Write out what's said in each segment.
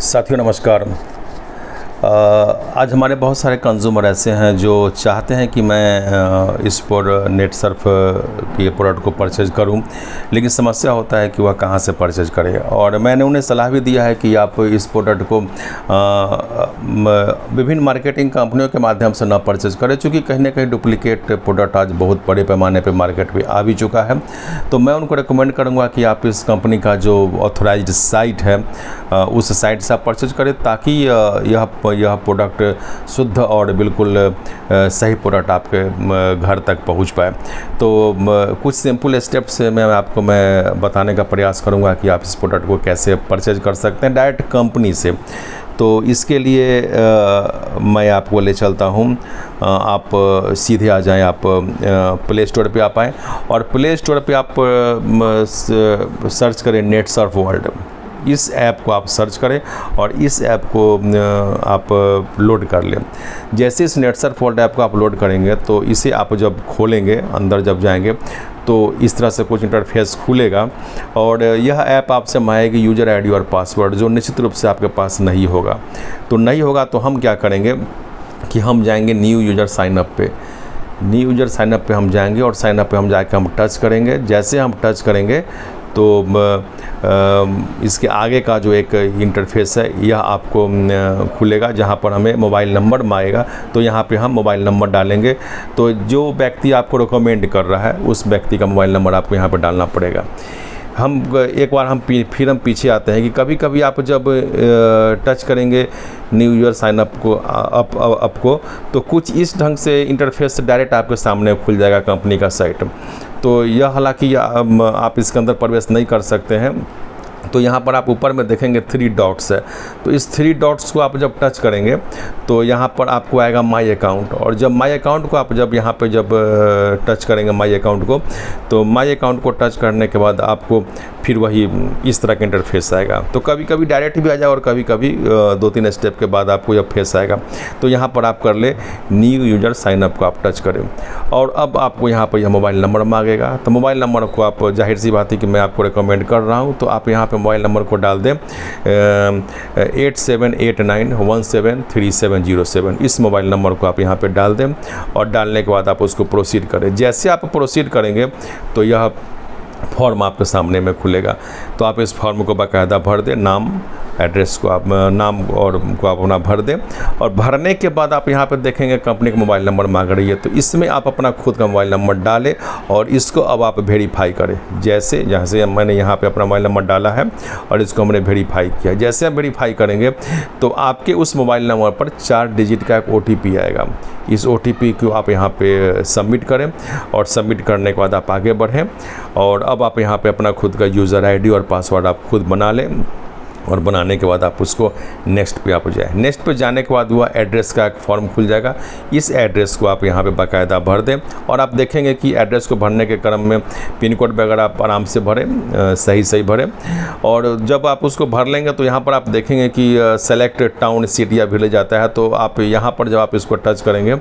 साथियों नमस्कार। आज हमारे बहुत सारे कंज्यूमर ऐसे हैं जो चाहते हैं कि मैं इस पर नेट सर्फ के प्रोडक्ट को परचेज करूं, लेकिन समस्या होता है कि वह कहां से परचेज करे। और मैंने उन्हें सलाह भी दिया है कि आप इस प्रोडक्ट को विभिन्न मार्केटिंग कंपनियों के माध्यम से ना परचेज करें, चूँकि कहीं ना कहीं डुप्लीकेट प्रोडक्ट आज बहुत बड़े पैमाने पर मार्केट में आ भी चुका है। तो मैं उनको रिकमेंड करूँगा कि आप इस कंपनी का जो ऑथोराइज्ड साइट है उस साइट से आप परचेज करें, ताकि यह प्रोडक्ट शुद्ध और बिल्कुल सही प्रोडक्ट आपके घर तक पहुंच पाए। तो कुछ सिंपल स्टेप्स मैं बताने का प्रयास करूंगा कि आप इस प्रोडक्ट को कैसे परचेज कर सकते हैं डायरेक्ट कंपनी से। तो इसके लिए मैं आपको ले चलता हूं। आप सीधे आ जाएं, आप प्ले स्टोर पे आप आएँ और प्ले स्टोर पे आप सर्च करें नेट सर्फ वर्ल्ड। इस ऐप को आप सर्च करें और इस ऐप को आप लोड कर लें। जैसे इस नेट सर्फ वर्ल्ड ऐप को आप लोड करेंगे तो इसे आप जब खोलेंगे, अंदर जब जाएंगे तो इस तरह से कुछ इंटरफेस खुलेगा और यह ऐप आपसे मांगेगी यूज़र आईडी और पासवर्ड, जो निश्चित रूप से आपके पास नहीं होगा। तो हम क्या करेंगे कि हम जाएंगे न्यू यूज़र साइनअप पे। न्यू यूज़र साइनअप पे हम जाएंगे और साइनअप पे हम जाके हम टच करेंगे। जैसे हम टच करेंगे तो इसके आगे का जो एक इंटरफेस है यह आपको खुलेगा, जहां पर हमें मोबाइल नंबर मांगेगा। तो यहां पे हम मोबाइल नंबर डालेंगे। तो जो व्यक्ति आपको रिकमेंड कर रहा है उस व्यक्ति का मोबाइल नंबर आपको यहां पर डालना पड़ेगा। एक बार फिर हम पीछे आते हैं कि कभी कभी आप जब टच करेंगे न्यू यूज़र साइनअप को अप को, तो कुछ इस ढंग से इंटरफेस डायरेक्ट आपके सामने खुल जाएगा कंपनी का साइट। तो यह हालांकि आप इसके अंदर प्रवेश नहीं कर सकते हैं। तो यहाँ पर आप ऊपर में देखेंगे 3 डॉट्स है। तो इस 3 डॉट्स को आप जब टच करेंगे तो यहाँ पर आपको आएगा माई अकाउंट। और जब माई अकाउंट को आप जब यहाँ पे जब टच करेंगे माई अकाउंट को, तो माई अकाउंट को टच करने के बाद आपको फिर वही इस तरह का इंटरफेस आएगा। तो कभी कभी डायरेक्ट भी आ जाए और कभी कभी 2-3 स्टेप के बाद आपको यह फेस आएगा। तो यहाँ पर आप कर ले न्यू यूज़र साइनअप को आप टच करें और अब आपको यहाँ पर यह मोबाइल नंबर मांगेगा। तो मोबाइल नंबर को आप, जाहिर सी बात है कि मैं आपको रिकमेंड कर रहा हूँ, तो आप यहाँ मोबाइल नंबर को डाल दें 8789173707। इस मोबाइल नंबर को आप यहाँ पे डाल दें और डालने के बाद आप उसको प्रोसीड करें। जैसे आप प्रोसीड करेंगे तो यह फॉर्म आपके सामने में खुलेगा। तो आप इस फॉर्म को बाकायदा भर दें, नाम एड्रेस को आप नाम और को आप अपना भर दें। और भरने के बाद आप यहाँ पर देखेंगे कंपनी का मोबाइल नंबर मांग रही है। तो इसमें आप अपना खुद का मोबाइल नंबर डालें और इसको अब आप वेरीफाई करें। जैसे मैंने यहाँ पे अपना मोबाइल नंबर डाला है और इसको हमने वेरीफाई किया। जैसे आप वेरीफाई करेंगे तो आपके उस मोबाइल नंबर पर 4 डिजिट का एक OTP आएगा। इस OTP को आप यहाँ पे सबमिट करें और सबमिट करने के बाद आप आगे बढ़ें। और अब आप यहाँ पे अपना खुद का यूज़र आईडी और पासवर्ड आप खुद बना लें और बनाने के बाद आप उसको नेक्स्ट पे आप जाए। नेक्स्ट पे जाने के बाद वह एड्रेस का एक फॉर्म खुल जाएगा। इस एड्रेस को आप यहाँ पे बाकायदा भर दें और आप देखेंगे कि एड्रेस को भरने के क्रम में पिन कोड वगैरह आप आराम से भरें, सही भरें। और जब आप उसको भर लेंगे तो यहाँ पर आप देखेंगे कि सेलेक्ट टाउन सिटी या विलेज आता है। तो आप यहाँ पर जब आप इसको टच करेंगे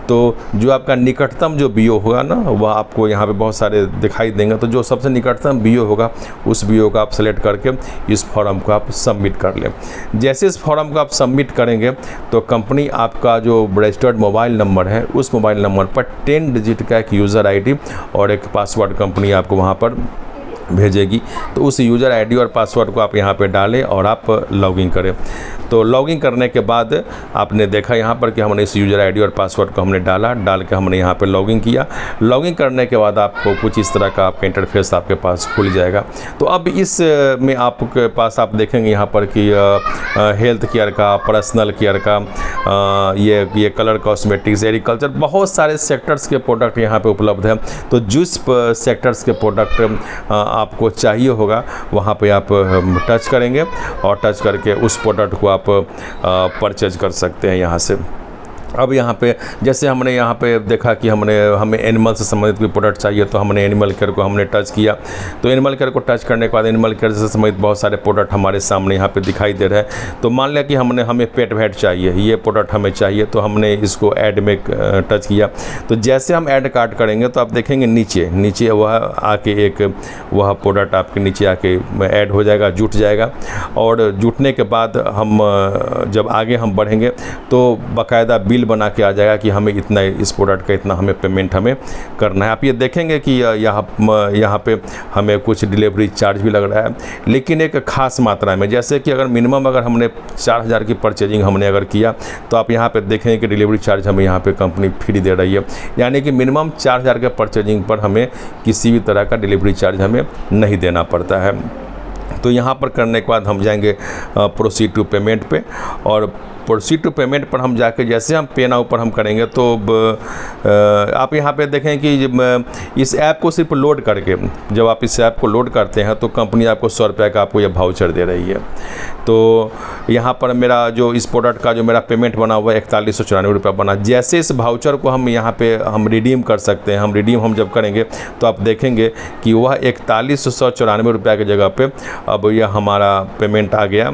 तो जो आपका निकटतम जो BO होगा ना, वह आपको यहाँ पर बहुत सारे दिखाई देंगे। तो जो सबसे निकटतम BO होगा उस BO का आप सेलेक्ट करके इस फॉर्म को आप सबमिट कर लें। जैसे इस फॉर्म को आप सबमिट करेंगे तो कंपनी आपका जो रजिस्टर्ड मोबाइल नंबर है उस मोबाइल नंबर पर 10 डिजिट का एक यूज़र आईडी और एक पासवर्ड कंपनी आपको वहाँ पर भेजेगी। तो उस यूज़र आईडी और पासवर्ड को आप यहाँ पे डालें और आप लॉगिन करें। तो लॉगिन करने के बाद आपने देखा यहाँ पर कि हमने इस यूज़र आईडी और पासवर्ड को हमने डाल के हमने यहाँ पे लॉगिन किया। लॉगिन करने के बाद आपको कुछ इस तरह का आपका इंटरफेस आपके पास खुल जाएगा। तो अब इस में आपके पास आप देखेंगे यहाँ पर कि हेल्थ केयर का, पर्सनल केयर का, ये कलर कॉस्मेटिक्स, एग्रीकल्चर, बहुत सारे सेक्टर्स के प्रोडक्ट यहाँ पर उपलब्ध हैं। तो जिस सेक्टर्स के प्रोडक्ट आपको चाहिए होगा वहाँ पे आप टच करेंगे और टच करके उस प्रोडक्ट को आप परचेज कर सकते हैं यहाँ से। अब यहाँ पे जैसे हमने यहाँ पे देखा कि हमें एनिमल से संबंधित कोई प्रोडक्ट चाहिए, तो हमने एनिमल केयर को हमने टच किया। तो एनिमल केयर को टच करने के बाद एनिमल केयर से संबंधित बहुत सारे प्रोडक्ट हमारे सामने यहाँ पे दिखाई दे रहे हैं। तो मान लिया कि हमें पेट वेट चाहिए, ये प्रोडक्ट हमें चाहिए, तो हमने इसको ऐड में टच किया। तो जैसे हम ऐड कार्ड करेंगे तो आप देखेंगे नीचे वह आके वह प्रोडक्ट आपके नीचे आके ऐड हो जाएगा, जुट जाएगा। और जुटने के बाद हम जब आगे हम बढ़ेंगे तो बाकायदा बिल बना के आ जाएगा कि हमें इतना, इस प्रोडक्ट का इतना हमें पेमेंट हमें करना है। आप ये देखेंगे कि यहाँ पे हमें कुछ डिलीवरी चार्ज भी लग रहा है, लेकिन एक ख़ास मात्रा में। जैसे कि अगर मिनिमम अगर हमने 4000 की परचेजिंग हमने अगर किया, तो आप यहाँ पे देखेंगे कि डिलीवरी चार्ज हमें यहाँ पे कंपनी फ्री दे रही है। यानी कि मिनिमम 4000 के परचेजिंग पर हमें किसी भी तरह का डिलीवरी चार्ज हमें नहीं देना पड़ता है। तो यहाँ पर करने के बाद हम जाएंगे प्रोसीड टू पेमेंट पे, और प्रोसीड टू पेमेंट पर हम जाके जैसे हम पे नाउ पर हम करेंगे तो आप यहाँ पे देखें कि इस ऐप को सिर्फ लोड करके, जब आप इस ऐप को लोड करते हैं तो कंपनी आपको 100 रुपये का आपको ये वाउचर दे रही है। तो यहाँ पर मेरा जो इस प्रोडक्ट का जो मेरा पेमेंट बना हुआ है 4194 रुपये बना। जैसे इस वाउचर को हम यहाँ पे हम रिडीम कर सकते हैं, हम जब करेंगे तो आप देखेंगे कि वह 4194 रुपये की जगह पे अब यह हमारा पेमेंट आ गया।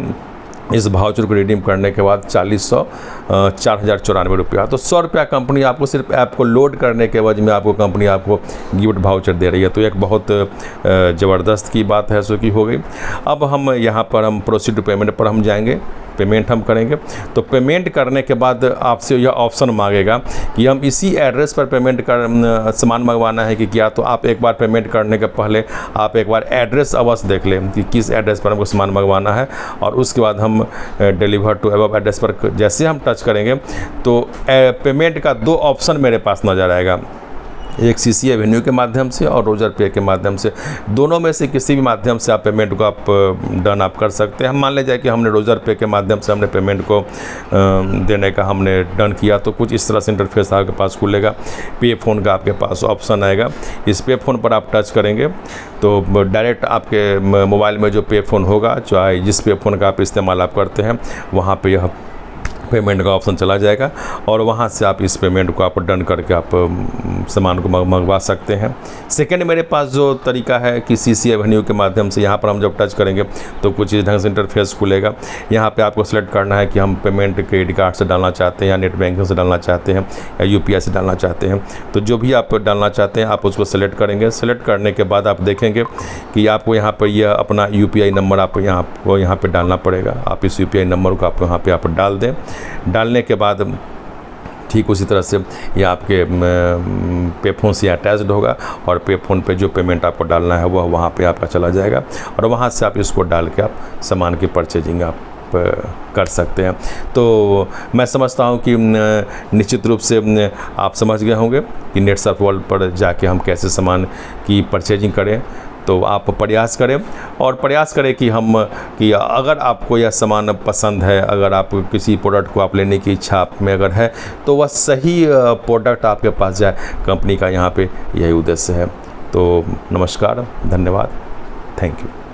इस वाउचर को रिडीम करने के बाद 4094 रुपया। तो 100 रुपया कंपनी आपको सिर्फ ऐप को लोड करने के वजह में आपको कंपनी आपको गिफ्ट वाउचर दे रही है। तो एक बहुत ज़बरदस्त की बात है सो की हो गई। अब हम यहाँ पर हम प्रोसीड टू पेमेंट पर हम जाएंगे, पेमेंट हम करेंगे। तो पेमेंट करने के बाद आपसे यह ऑप्शन मांगेगा कि हम इसी एड्रेस पर पेमेंट कर सामान मंगवाना है कि क्या। तो आप एक बार पेमेंट करने के पहले आप एक बार एड्रेस अवश्य देख लें कि किस एड्रेस पर हमको सामान मंगवाना है, और उसके बाद हम डिलीवर टू अबव एड्रेस पर जैसे हम टच करेंगे तो पेमेंट का 2 ऑप्शन मेरे पास नज़र आएगा, एक सीसी एवेन्यू के माध्यम से और रोजर पे के माध्यम से। दोनों में से किसी भी माध्यम से आप पेमेंट को आप डन आप कर सकते हैं। हम मान लीजिए कि हमने रोजर पे के माध्यम से हमने पेमेंट को देने का हमने डन किया, तो कुछ इस तरह से इंटरफेस आपके पास खुलेगा। पे फ़ोन का आपके पास ऑप्शन आएगा, इस पे फ़ोन पर आप टच करेंगे तो डायरेक्ट आपके मोबाइल में जो पे फ़ोन होगा, चाहे जिस पे फ़ोन का आप इस्तेमाल आप करते हैं, वहाँ पर यह पेमेंट का ऑप्शन चला जाएगा, और वहाँ से आप इस पेमेंट को आप डन करके आप सामान को मंगवा सकते हैं। सेकंड मेरे पास जो तरीका है कि सीसी एवेन्यू के माध्यम से, यहाँ पर हम जब टच करेंगे तो कुछ इस ढंग से इंटरफेस खुलेगा। यहाँ पे आपको सेलेक्ट करना है कि हम पेमेंट क्रेडिट कार्ड से डालना चाहते हैं या नेट बैंकिंग से डालना चाहते हैं या UPI से डालना चाहते हैं। तो जो भी आप डालना चाहते हैं आप उसको सेलेक्ट करेंगे। सेलेक्ट करने के बाद आप देखेंगे कि आपको यहाँ पर यह अपना UPI नंबर आपको यहाँ पर डालना पड़ेगा। आप इस UPI नंबर को आप यहाँ पर आप डाल दें। डालने के बाद ठीक उसी तरह से ये आपके पे फ़ोन से अटैच्ड होगा, और पे फ़ोन पे जो पेमेंट आपको डालना है वह वहाँ पे आपका चला जाएगा, और वहाँ से आप इसको डाल के आप सामान की परचेजिंग आप कर सकते हैं। तो मैं समझता हूँ कि निश्चित रूप से आप समझ गए होंगे कि नेटसर्फ वर्ल्ड पर जाके हम कैसे सामान की परचेजिंग करें। तो आप प्रयास करें, और प्रयास करें कि अगर आपको यह सामान पसंद है, अगर आप किसी प्रोडक्ट को आप लेने की इच्छा आप में अगर है, तो वह सही प्रोडक्ट आपके पास जाए। कंपनी का यहाँ पे यही उद्देश्य है। तो नमस्कार, धन्यवाद, थैंक यू।